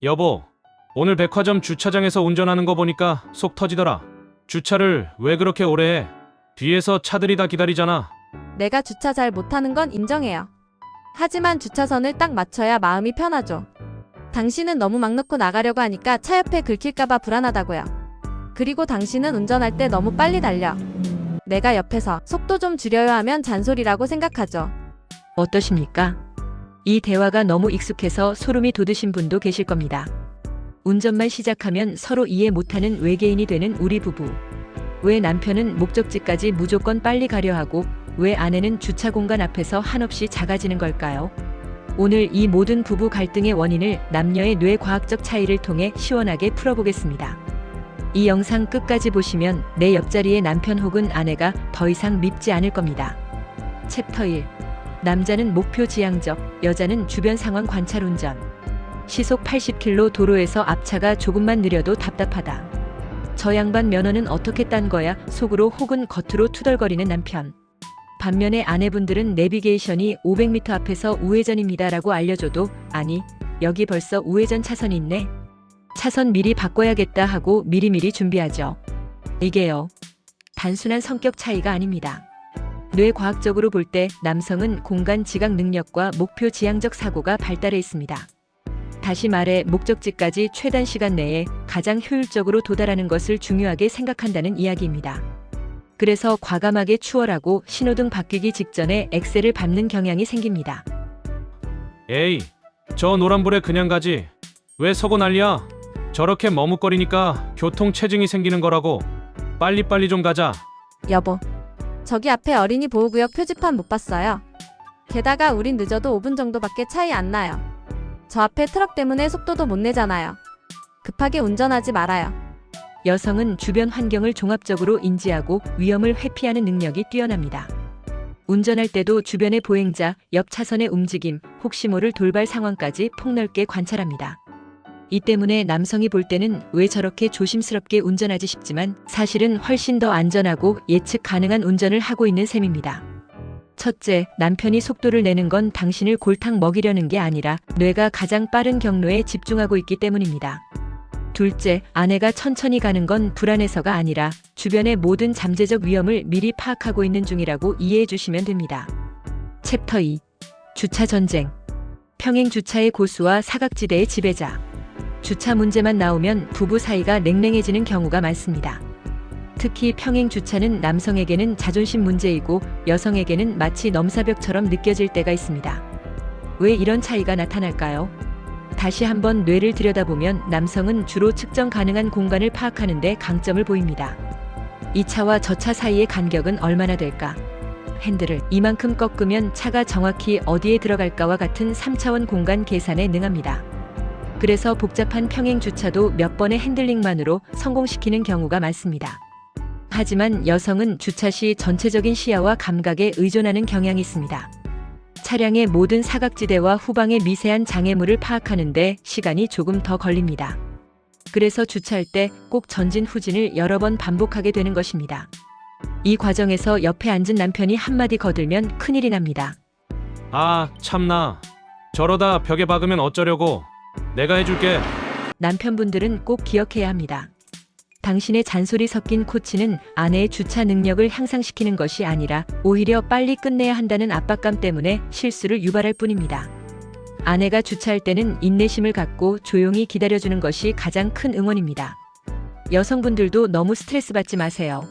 여보, 오늘 백화점 주차장에서 운전하는 거 보니까 속 터지더라. 주차를 왜 그렇게 오래 해? 뒤에서 차들이 다 기다리잖아. 내가 주차 잘 못하는 건 인정해요. 하지만 주차선을 딱 맞춰야 마음이 편하죠. 당신은 너무 막 놓고 나가려고 하니까 차 옆에 긁힐까봐 불안하다고요. 그리고 당신은 운전할 때 너무 빨리 달려. 내가 옆에서 속도 좀 줄여야 하면 잔소리라고 생각하죠. 어떠십니까? 이 대화가 너무 익숙해서 소름이 돋으신 분도 계실 겁니다. 운전만 시작하면 서로 이해 못하는 외계인이 되는 우리 부부. 왜 남편은 목적지까지 무조건 빨리 가려 하고 왜 아내는 주차 공간 앞에서 한없이 작아지는 걸까요? 오늘 이 모든 부부 갈등의 원인을 남녀의 뇌과학적 차이를 통해 시원하게 풀어보겠습니다. 이 영상 끝까지 보시면 내 옆자리의 남편 혹은 아내가 더 이상 밉지 않을 겁니다. 챕터 1. 남자는 목표 지향적, 여자는 주변 상황 관찰 운전. 시속 80km 도로에서 앞차가 조금만 느려도 답답하다. 저 양반 면허는 어떻게 딴 거야? 속으로 혹은 겉으로 투덜거리는 남편. 반면에 아내분들은 내비게이션이 500m 앞에서 우회전입니다 라고 알려줘도 아니, 여기 벌써 우회전 차선이 있네. 차선 미리 바꿔야겠다 하고 미리미리 준비하죠. 이게요, 단순한 성격 차이가 아닙니다. 뇌과학적으로 볼 때 남성은 공간 지각 능력과 목표 지향적 사고가 발달해 있습니다. 다시 말해 목적지까지 최단 시간 내에 가장 효율적으로 도달하는 것을 중요하게 생각한다는 이야기입니다. 그래서 과감하게 추월하고 신호등 바뀌기 직전에 엑셀을 밟는 경향이 생깁니다. 에이, 저 노란불에 그냥 가지. 왜 서고 난리야? 저렇게 머뭇거리니까 교통체증이 생기는 거라고. 빨리빨리 좀 가자. 여보, 저기 앞에 어린이 보호구역 표지판 못 봤어요? 게다가 우린 늦어도 5분 정도밖에 차이 안 나요. 저 앞에 트럭 때문에 속도도 못 내잖아요. 급하게 운전하지 말아요. 여성은 주변 환경을 종합적으로 인지하고 위험을 회피하는 능력이 뛰어납니다. 운전할 때도 주변의 보행자, 옆 차선의 움직임, 혹시 모를 돌발 상황까지 폭넓게 관찰합니다. 이 때문에 남성이 볼 때는 왜 저렇게 조심스럽게 운전하지 싶지만 사실은 훨씬 더 안전하고 예측 가능한 운전을 하고 있는 셈입니다. 첫째, 남편이 속도를 내는 건 당신을 골탕 먹이려는 게 아니라 뇌가 가장 빠른 경로에 집중하고 있기 때문입니다. 둘째, 아내가 천천히 가는 건 불안해서가 아니라 주변의 모든 잠재적 위험을 미리 파악하고 있는 중이라고 이해해 주시면 됩니다. 챕터 2. 주차 전쟁. 평행 주차의 고수와 사각지대의 지배자. 주차 문제만 나오면 부부 사이가 냉랭해지는 경우가 많습니다. 특히 평행 주차는 남성에게는 자존심 문제이고 여성에게는 마치 넘사벽처럼 느껴질 때가 있습니다. 왜 이런 차이가 나타날까요? 다시 한번 뇌를 들여다보면 남성은 주로 측정 가능한 공간을 파악하는 데 강점을 보입니다. 이 차와 저 차 사이의 간격은 얼마나 될까? 핸들을 이만큼 꺾으면 차가 정확히 어디에 들어갈까와 같은 3차원 공간 계산에 능합니다. 그래서 복잡한 평행 주차도 몇 번의 핸들링만으로 성공시키는 경우가 많습니다. 하지만 여성은 주차 시 전체적인 시야와 감각에 의존하는 경향이 있습니다. 차량의 모든 사각지대와 후방의 미세한 장애물을 파악하는 데 시간이 조금 더 걸립니다. 그래서 주차할 때 꼭 전진 후진을 여러 번 반복하게 되는 것입니다. 이 과정에서 옆에 앉은 남편이 한마디 거들면 큰일이 납니다. 아, 참나. 저러다 벽에 박으면 어쩌려고. 내가 해줄게. 남편분들은 꼭 기억해야 합니다. 당신의 잔소리 섞인 코치는 아내의 주차 능력을 향상시키는 것이 아니라 오히려 빨리 끝내야 한다는 압박감 때문에 실수를 유발할 뿐입니다. 아내가 주차할 때는 인내심을 갖고 조용히 기다려주는 것이 가장 큰 응원입니다. 여성분들도 너무 스트레스 받지 마세요.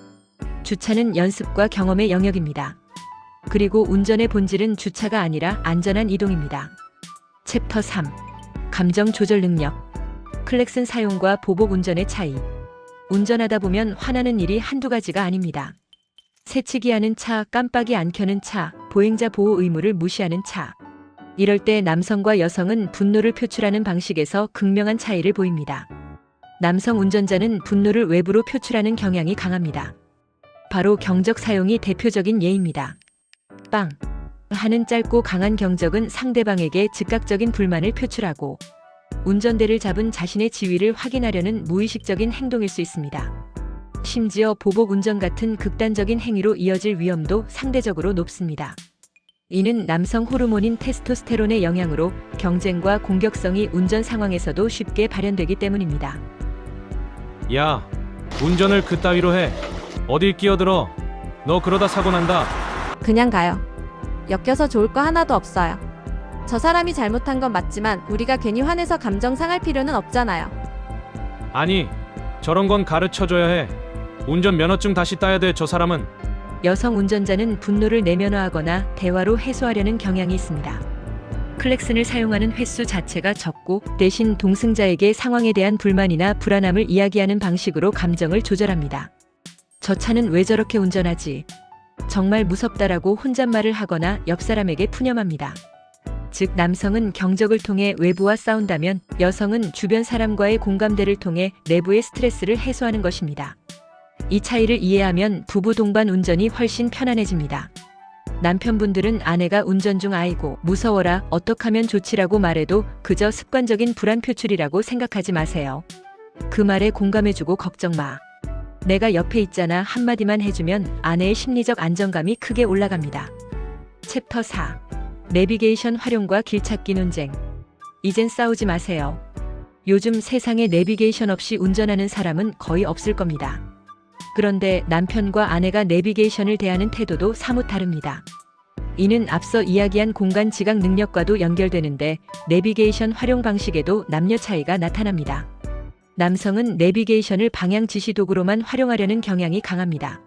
주차는 연습과 경험의 영역입니다. 그리고 운전의 본질은 주차가 아니라 안전한 이동입니다. 챕터 3. 감정 조절 능력. 클렉슨 사용과 보복 운전의 차이. 운전하다 보면 화나는 일이 한두 가지가 아닙니다. 새치기 하는 차, 깜빡이 안 켜는 차, 보행자 보호 의무를 무시하는 차. 이럴 때 남성과 여성은 분노를 표출하는 방식에서 극명한 차이를 보입니다. 남성 운전자는 분노를 외부로 표출하는 경향이 강합니다. 바로 경적 사용이 대표적인 예입니다. 빵 하는 짧고 강한 경적은 상대방에게 즉각적인 불만을 표출하고 운전대를 잡은 자신의 지위를 확인하려는 무의식적인 행동일 수 있습니다. 심지어 보복 운전 같은 극단적인 행위로 이어질 위험도 상대적으로 높습니다. 이는 남성 호르몬인 테스토스테론의 영향으로 경쟁과 공격성이 운전 상황에서도 쉽게 발현되기 때문입니다. 야, 운전을 그따위로 해. 어딜 끼어들어. 너 그러다 사고 난다. 그냥 가요. 엮여서 좋을 거 하나도 없어요. 저 사람이 잘못한 건 맞지만 우리가 괜히 화내서 감정 상할 필요는 없잖아요. 아니, 저런 건 가르쳐줘야 해. 운전 면허증 다시 따야 돼, 저 사람은. 여성 운전자는 분노를 내면화하거나 대화로 해소하려는 경향이 있습니다. 클렉슨을 사용하는 횟수 자체가 적고 대신 동승자에게 상황에 대한 불만이나 불안함을 이야기하는 방식으로 감정을 조절합니다. 저 차는 왜 저렇게 운전하지? 정말 무섭다라고 혼잣말을 하거나 옆 사람에게 푸념합니다. 즉 남성은 경적을 통해 외부와 싸운다면 여성은 주변 사람과의 공감대를 통해 내부의 스트레스를 해소하는 것입니다. 이 차이를 이해하면 부부 동반 운전이 훨씬 편안해집니다. 남편분들은 아내가 운전 중 아이고 무서워라 어떡하면 좋지라고 말해도 그저 습관적인 불안 표출이라고 생각하지 마세요. 그 말에 공감해주고 걱정 마. 내가 옆에 있잖아 한마디만 해주면 아내의 심리적 안정감이 크게 올라갑니다. 챕터 4. 내비게이션 활용과 길찾기 논쟁. 이젠 싸우지 마세요. 요즘 세상에 내비게이션 없이 운전하는 사람은 거의 없을 겁니다. 그런데 남편과 아내가 내비게이션을 대하는 태도도 사뭇 다릅니다. 이는 앞서 이야기한 공간 지각 능력과도 연결되는데 내비게이션 활용 방식에도 남녀 차이가 나타납니다. 남성은 내비게이션을 방향 지시 도구로만 활용하려는 경향이 강합니다.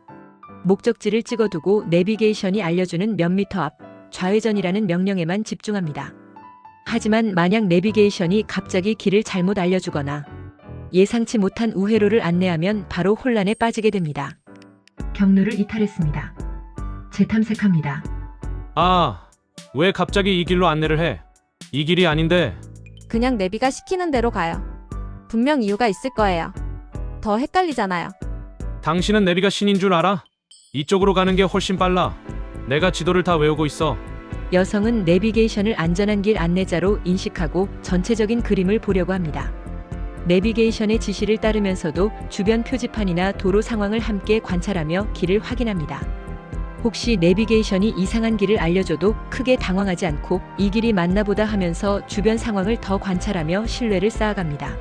목적지를 찍어두고 내비게이션이 알려주는 몇 미터 앞, 좌회전이라는 명령에만 집중합니다. 하지만 만약 내비게이션이 갑자기 길을 잘못 알려주거나 예상치 못한 우회로를 안내하면 바로 혼란에 빠지게 됩니다. 경로를 이탈했습니다. 재탐색합니다. 아, 왜 갑자기 이 길로 안내를 해? 이 길이 아닌데. 그냥 내비가 시키는 대로 가요. 분명 이유가 있을 거예요. 더 헷갈리잖아요. 당신은 내비가 신인 줄 알아? 이쪽으로 가는 게 훨씬 빨라. 내가 지도를 다 외우고 있어. 여성은 내비게이션을 안전한 길 안내자로 인식하고 전체적인 그림을 보려고 합니다. 내비게이션의 지시를 따르면서도 주변 표지판이나 도로 상황을 함께 관찰하며 길을 확인합니다. 혹시 내비게이션이 이상한 길을 알려줘도 크게 당황하지 않고 이 길이 맞나 보다 하면서 주변 상황을 더 관찰하며 신뢰를 쌓아갑니다.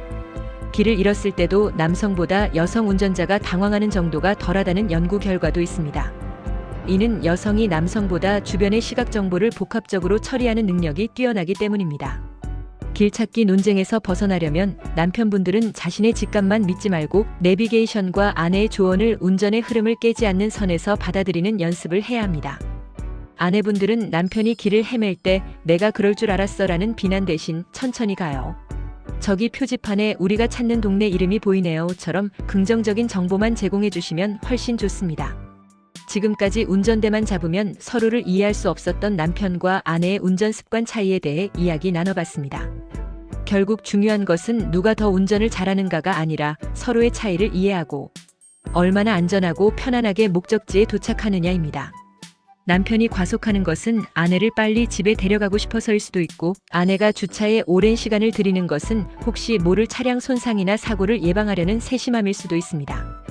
길을 잃었을 때도 남성보다 여성 운전자가 당황하는 정도가 덜하다는 연구 결과도 있습니다. 이는 여성이 남성보다 주변의 시각 정보를 복합적으로 처리하는 능력이 뛰어나기 때문입니다. 길찾기 논쟁에서 벗어나려면 남편분들은 자신의 직감만 믿지 말고 내비게이션과 아내의 조언을 운전의 흐름을 깨지 않는 선에서 받아들이는 연습을 해야 합니다. 아내분들은 남편이 길을 헤맬 때 내가 그럴 줄 알았어라는 비난 대신 천천히 가요. 저기 표지판에 우리가 찾는 동네 이름이 보이네요처럼 긍정적인 정보만 제공해 주시면 훨씬 좋습니다. 지금까지 운전대만 잡으면 서로를 이해할 수 없었던 남편과 아내의 운전 습관 차이에 대해 이야기 나눠봤습니다. 결국 중요한 것은 누가 더 운전을 잘하는가가 아니라 서로의 차이를 이해하고 얼마나 안전하고 편안하게 목적지에 도착하느냐입니다. 남편이 과속하는 것은 아내를 빨리 집에 데려가고 싶어서일 수도 있고 아내가 주차에 오랜 시간을 들이는 것은 혹시 모를 차량 손상이나 사고를 예방하려는 세심함일 수도 있습니다.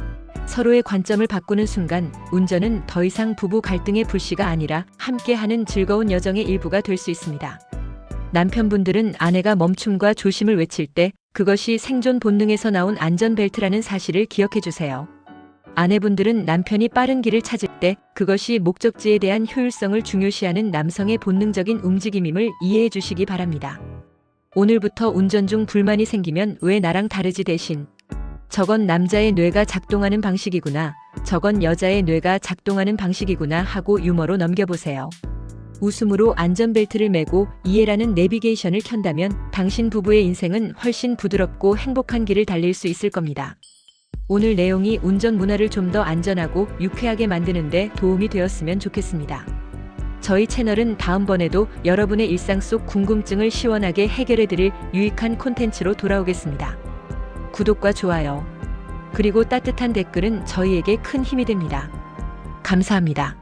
서로의 관점을 바꾸는 순간 운전은 더 이상 부부 갈등의 불씨가 아니라 함께하는 즐거운 여정의 일부가 될 수 있습니다. 남편분들은 아내가 멈춤과 조심을 외칠 때 그것이 생존 본능에서 나온 안전벨트라는 사실을 기억해 주세요. 아내분들은 남편이 빠른 길을 찾을 때 그것이 목적지에 대한 효율성을 중요시하는 남성의 본능적인 움직임임을 이해해 주시기 바랍니다. 오늘부터 운전 중 불만이 생기면 왜 나랑 다르지 대신 저건 남자의 뇌가 작동하는 방식이구나, 저건 여자의 뇌가 작동하는 방식이구나 하고 유머로 넘겨보세요. 웃음으로 안전벨트를 매고 이해라는 내비게이션을 켠다면 당신 부부의 인생은 훨씬 부드럽고 행복한 길을 달릴 수 있을 겁니다. 오늘 내용이 운전 문화를 좀 더 안전하고 유쾌하게 만드는 데 도움이 되었으면 좋겠습니다. 저희 채널은 다음번에도 여러분의 일상 속 궁금증을 시원하게 해결해드릴 유익한 콘텐츠로 돌아오겠습니다. 구독과 좋아요, 그리고 따뜻한 댓글은 저희에게 큰 힘이 됩니다. 감사합니다.